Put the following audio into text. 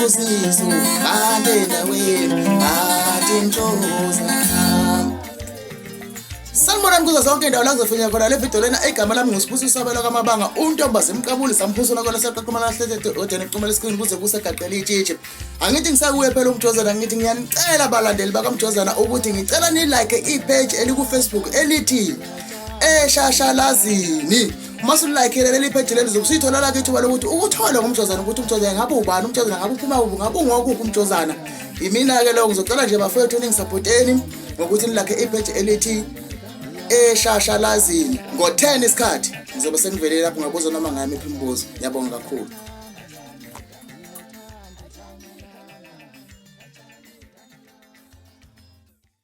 Sibusiso ande endaweni athi Mjoza. Sanibonani kuzo zonke indawo la kuzofinyela khona le video lena egama lami nguSibusiso Sabela kaMabanga untombazi emqabuli samphusula kwala seqaquma lahlete odene ecuma screen kuze kusegaqela itshitshi. Angithi ngisakuye phela uMjozana ngithi ngiyanicela balandeli bakaMjozana ukuthi ngicela ni like ipage eliku Facebook elithi Eshashalazini. Mase like leli page leli zokusithola la kethu balokuthi ukuthola ngoMjozana ukuthi uMjozana ngabe ubani uMjozana ngabe uphuma kuphi ngabe ungokuphi uMjozana. Imina ke lo ngizocela nje bafethu ningisupporteni ngokuthi nilike ipage elithi Eshashalazini ngo 10 isikhathi ngizobe sengivelele lapho ngabuza noma ngami imibuzo. Ngiyabonga kakhulu.